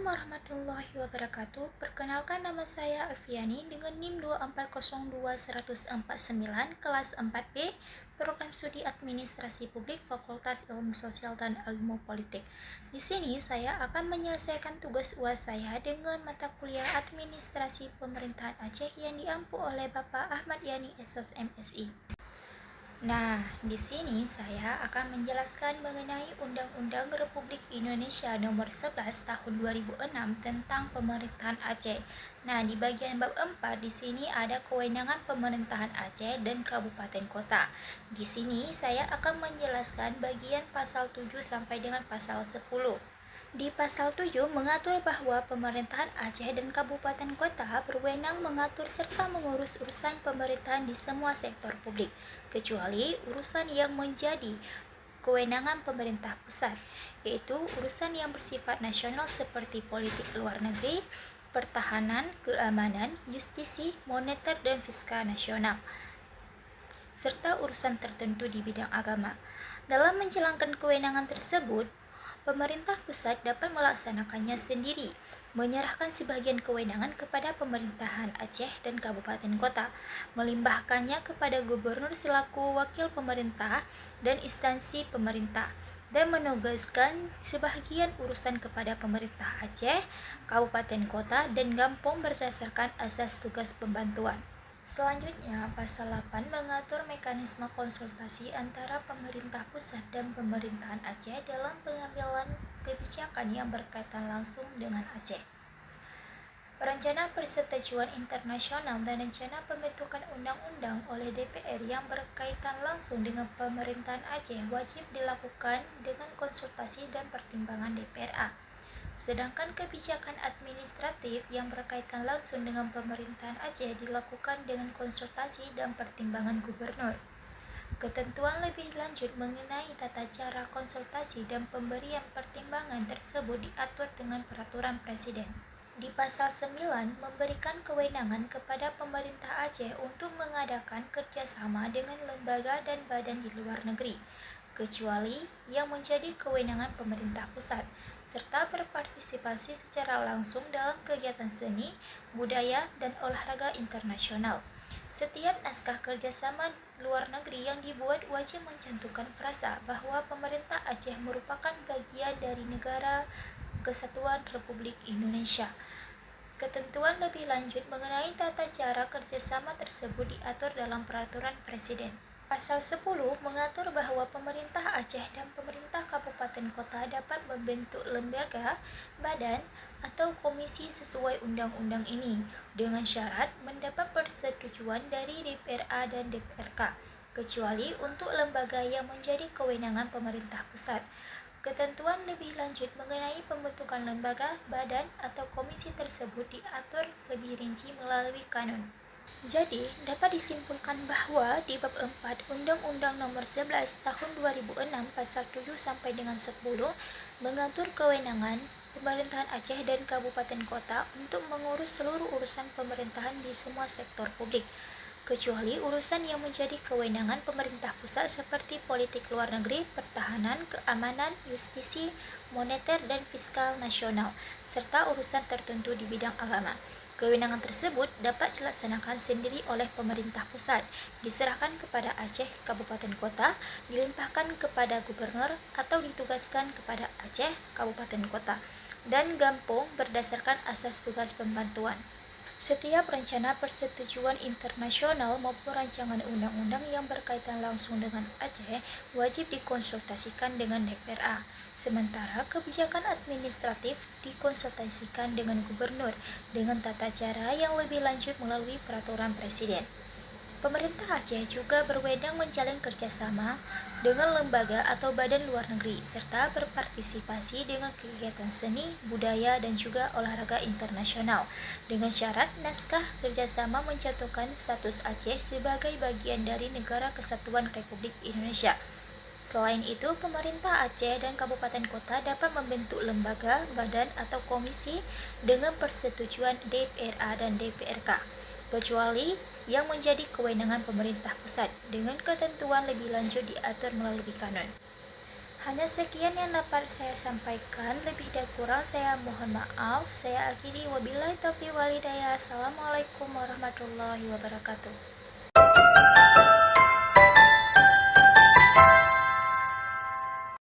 Assalamualaikum warahmatullahi wabarakatuh. Perkenalkan nama saya Alfiani dengan NIM 2402149 kelas 4B, Program Studi Administrasi Publik Fakultas Ilmu Sosial dan Ilmu Politik. Di sini saya akan menyelesaikan tugas UAS saya dengan mata kuliah Administrasi Pemerintahan Aceh yang diampu oleh Bapak Ahmad Yani SOS MSI. Nah, di sini saya akan menjelaskan mengenai Undang-Undang Republik Indonesia Nomor 11 Tahun 2006 tentang Pemerintahan Aceh. Nah, di bagian bab 4 di sini ada kewenangan pemerintahan Aceh dan kabupaten kota. Di sini saya akan menjelaskan bagian pasal 7 sampai dengan pasal 10. Di pasal 7 mengatur bahwa pemerintahan Aceh dan kabupaten kota berwenang mengatur serta mengurus urusan pemerintahan di semua sektor publik, kecuali urusan yang menjadi kewenangan pemerintah pusat, yaitu urusan yang bersifat nasional seperti politik luar negeri, pertahanan, keamanan, justisi, moneter dan fiskal nasional, serta urusan tertentu di bidang agama. Dalam menjalankan kewenangan tersebut, pemerintah pusat dapat melaksanakannya sendiri, menyerahkan sebagian kewenangan kepada pemerintahan Aceh dan kabupaten kota, melimpahkannya kepada gubernur selaku wakil pemerintah dan instansi pemerintah, dan menugaskan sebagian urusan kepada pemerintah Aceh, kabupaten kota, dan Gampong berdasarkan asas tugas pembantuan. Selanjutnya, pasal 8 mengatur mekanisme konsultasi antara pemerintah pusat dan pemerintahan Aceh dalam pengambilan kebijakan yang berkaitan langsung dengan Aceh. Rencana Persetujuan Internasional dan rencana pembentukan undang-undang oleh DPR yang berkaitan langsung dengan pemerintahan Aceh wajib dilakukan dengan konsultasi dan pertimbangan DPRA. Sedangkan kebijakan administratif yang berkaitan langsung dengan pemerintahan Aceh dilakukan dengan konsultasi dan pertimbangan gubernur. Ketentuan lebih lanjut mengenai tata cara konsultasi dan pemberian pertimbangan tersebut diatur dengan peraturan presiden. Di pasal 9 memberikan kewenangan kepada pemerintah Aceh untuk mengadakan kerjasama dengan lembaga dan badan di luar negeri, kecuali yang menjadi kewenangan pemerintah pusat, serta berpartisipasi secara langsung dalam kegiatan seni, budaya, dan olahraga internasional. Setiap naskah kerjasama luar negeri yang dibuat wajib mencantumkan frasa bahwa pemerintah Aceh merupakan bagian dari Negara Kesatuan Republik Indonesia. Ketentuan lebih lanjut mengenai tata cara kerjasama tersebut diatur dalam peraturan presiden. Pasal 10 mengatur bahwa pemerintah Aceh dan pemerintah kabupaten kota dapat membentuk lembaga, badan, atau komisi sesuai undang-undang ini dengan syarat mendapat persetujuan dari DPRA dan DPRK, kecuali untuk lembaga yang menjadi kewenangan pemerintah pusat. Ketentuan lebih lanjut mengenai pembentukan lembaga, badan, atau komisi tersebut diatur lebih rinci melalui kanun. Jadi, dapat disimpulkan bahwa di bab 4 Undang-Undang Nomor 11 Tahun 2006 Pasal 7 sampai dengan 10 mengatur kewenangan pemerintahan Aceh dan kabupaten kota untuk mengurus seluruh urusan pemerintahan di semua sektor publik, kecuali urusan yang menjadi kewenangan pemerintah pusat seperti politik luar negeri, pertahanan, keamanan, justisi, moneter, dan fiskal nasional, serta urusan tertentu di bidang agama. Kewenangan tersebut dapat dilaksanakan sendiri oleh pemerintah pusat, diserahkan kepada Aceh kabupaten kota, dilimpahkan kepada gubernur, atau ditugaskan kepada Aceh kabupaten kota, dan Gampong berdasarkan asas tugas pembantuan. Setiap rencana persetujuan internasional maupun rancangan undang-undang yang berkaitan langsung dengan Aceh wajib dikonsultasikan dengan DPRA, sementara kebijakan administratif dikonsultasikan dengan gubernur dengan tata cara yang lebih lanjut melalui peraturan presiden. Pemerintah Aceh juga berwenang menjalin kerjasama dengan lembaga atau badan luar negeri, serta berpartisipasi dengan kegiatan seni, budaya, dan juga olahraga internasional, dengan syarat naskah kerjasama mencantumkan status Aceh sebagai bagian dari Negara Kesatuan Republik Indonesia. Selain itu, pemerintah Aceh dan kabupaten kota dapat membentuk lembaga, badan, atau komisi dengan persetujuan DPRA dan DPRK, kecuali yang menjadi kewenangan pemerintah pusat, dengan ketentuan lebih lanjut diatur melalui kanun. Hanya sekian yang dapat saya sampaikan, lebih dan kurang saya mohon maaf. Saya akhiri, wabillahi taufiq walhidayah. Assalamualaikum warahmatullahi wabarakatuh.